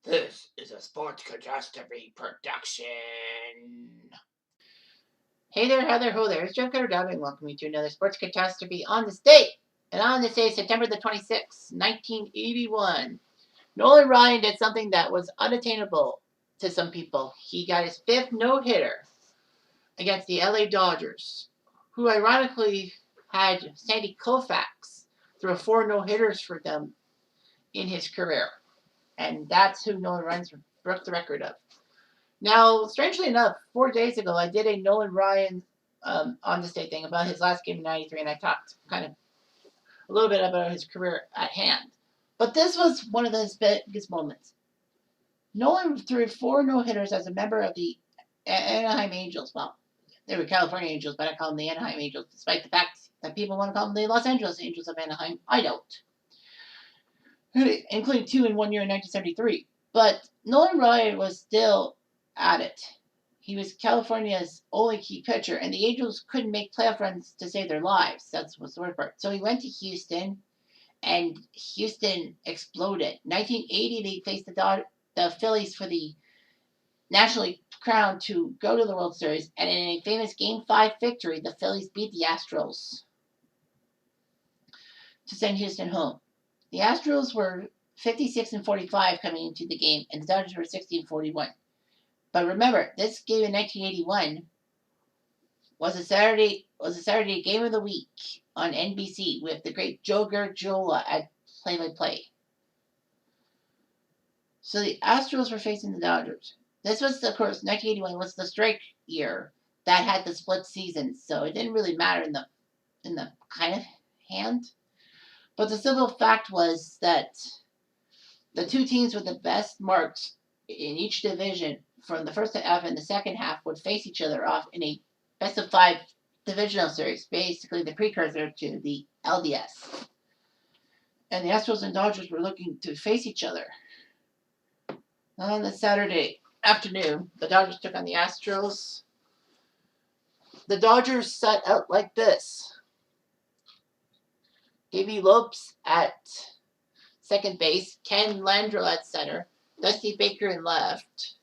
This is a sports catastrophe production. Hey there, Heather, ho there. It's Jeff Cutter and welcome you to another sports catastrophe on this date. And on this day, September the 26th, 1981, Nolan Ryan did something that was unattainable to some people. He got his fifth no-hitter against the LA Dodgers, who ironically had Sandy Koufax throw 4 no-hitters for them in his career. And that's who Nolan Ryan broke the record of. Now, strangely enough, 4 days ago, I did a Nolan Ryan on this day thing about his last game in '93, and I talked kind of a little bit about his career at hand. But this was one of his biggest moments. Nolan threw 4 no-hitters as a member of the Anaheim Angels. Well, they were California Angels, but I call them the Anaheim Angels, despite the fact that people want to call them the Los Angeles Angels of Anaheim. I don't. Including 2 in 1 year in 1973. But Nolan Ryan was still at it. He was California's only key pitcher, and the Angels couldn't make playoff runs to save their lives. That's what's the word part. So he went to Houston, and Houston exploded. 1980, they faced the Phillies for the National League crown to go to the World Series, and in a famous Game 5 victory, the Phillies beat the Astros to send Houston home. The Astros were 56-45 coming into the game, and the Dodgers were 60-41. But remember, this game in 1981 was a Saturday game of the week on NBC with the great Joe Garagiola at play-by-play. So the Astros were facing the Dodgers. This was, of course, 1981 was the strike year that had the split season, so it didn't really matter in the kind of hand. But the simple fact was that the two teams with the best marks in each division from the first half and the second half would face each other off in a best-of-5 divisional series, basically the precursor to the LDS. And the Astros and Dodgers were looking to face each other. On the Saturday afternoon, the Dodgers took on the Astros. The Dodgers set out like this. Davey Lopes at second base, Ken Landreau at center, Dusty Baker in left,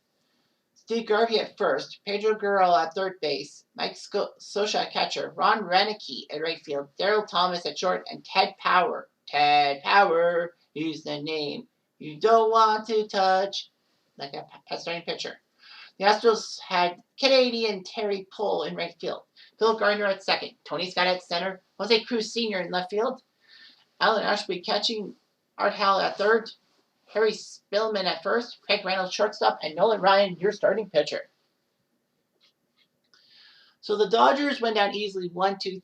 Steve Garvey at first, Pedro Guerrero at third base, Mike Scioscia at catcher, Ron Renicky at right field, Darryl Thomas at short, and Ted Power. Ted Power is the name you don't want to touch, like a starting pitcher. The Astros had Canadian Terry Pohl in right field, Phil Gardner at second, Tony Scott at center, Jose Cruz Sr. in left field, Alan Ashby catching, Art Howell at third, Harry Spillman at first, Craig Reynolds shortstop, and Nolan Ryan, your starting pitcher. So the Dodgers went down easily 1-2-3.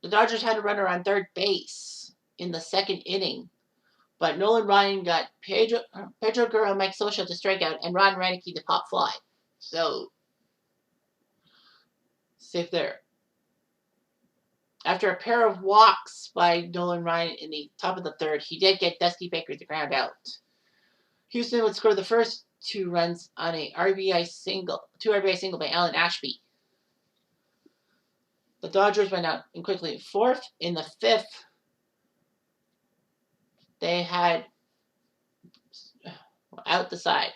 The Dodgers had a runner on third base in the second inning, but Nolan Ryan got Pedro Guerrero and Mike Scioscia to strike out, and Ron Renicky to pop fly. So, safe there. After a pair of walks by Nolan Ryan in the top of the third, he did get Dusty Baker to ground out. Houston would score the first 2 runs on a RBI single by Alan Ashby. The Dodgers went out in quickly fourth. In the fifth, they had out the side.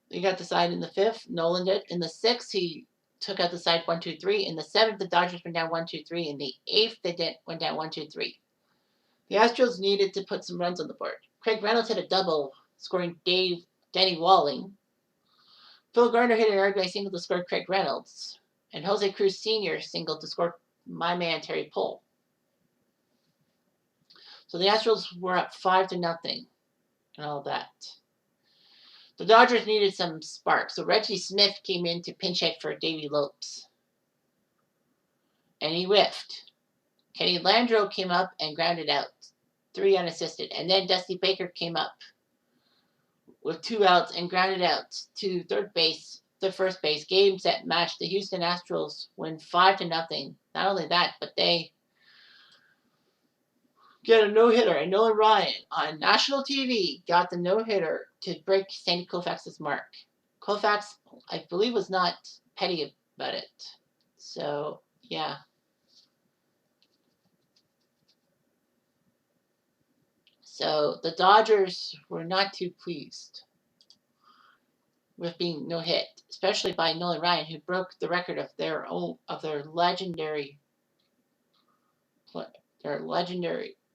They got the side in the fifth. Nolan did. In the sixth, he took out the side 1-2-3. In the seventh, the Dodgers went down 1-2-3. In the eighth, they went down 1-2-3. The Astros needed to put some runs on the board. Craig Reynolds hit a double, scoring Danny Walling. Phil Gardner hit an RBI single to score Craig Reynolds. And Jose Cruz Sr. singled to score my man Terry Pohl. So the Astros were up 5-0 and all that. The Dodgers needed some spark, so Reggie Smith came in to pinch hit for Davey Lopes. And he whiffed. Kenny Landreau came up and grounded out, 3 unassisted. And then Dusty Baker came up with 2 outs and grounded out to third base, the first base. Game, set, match. The Houston Astros win 5-0. Not only that, but they get a no-hitter. And Nolan Ryan on national TV got the no-hitter to break Sandy Koufax's mark. Koufax, I believe, was not petty about it. So, yeah. So the Dodgers were not too pleased with being no hit, especially by Nolan Ryan, who broke the record of their legendary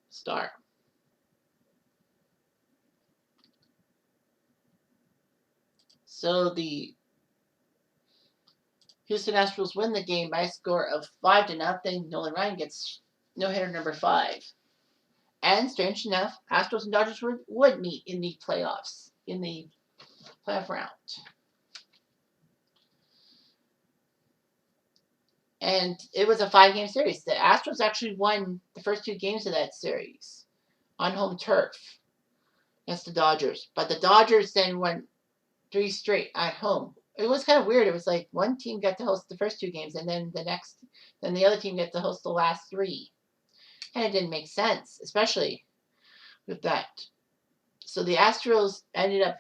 star. So the Houston Astros win the game by a score of 5-0. Nolan Ryan gets no hitter number 5. And strange enough, Astros and Dodgers would meet in the playoffs, in the playoff round. And it was a 5-game series. The Astros actually won the first 2 games of that series on home turf against the Dodgers. But the Dodgers then won 3 straight at home. It was kind of weird. It was like one team got to host the first 2 games, and then the other team got to host the last 3. And it didn't make sense, especially with that. So the Astros ended up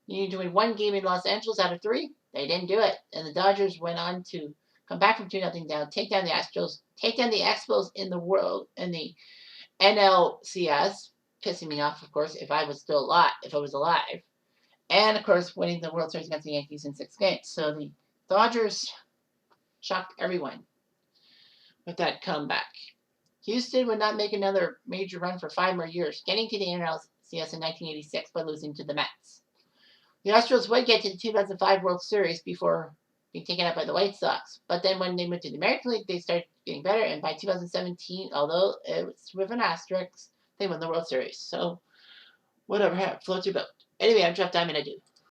needing to win 1 game in Los Angeles out of 3. They didn't do it. And the Dodgers went on to come back from 2-0 down, take down the Astros, take down the Expos in the NLCS, pissing me off, of course, if I was alive. And, of course, winning the World Series against the Yankees in 6 games. So the Dodgers shocked everyone with that comeback. Houston would not make another major run for 5 more years, getting to the NLCS in 1986 by losing to the Mets. The Astros would get to the 2005 World Series before being taken up by the White Sox. But then when they moved to the American League, they started getting better. And by 2017, although it was with an asterisk, they won the World Series. So whatever, floats your boat. Anyway, I'm Jeff Diamond. I do.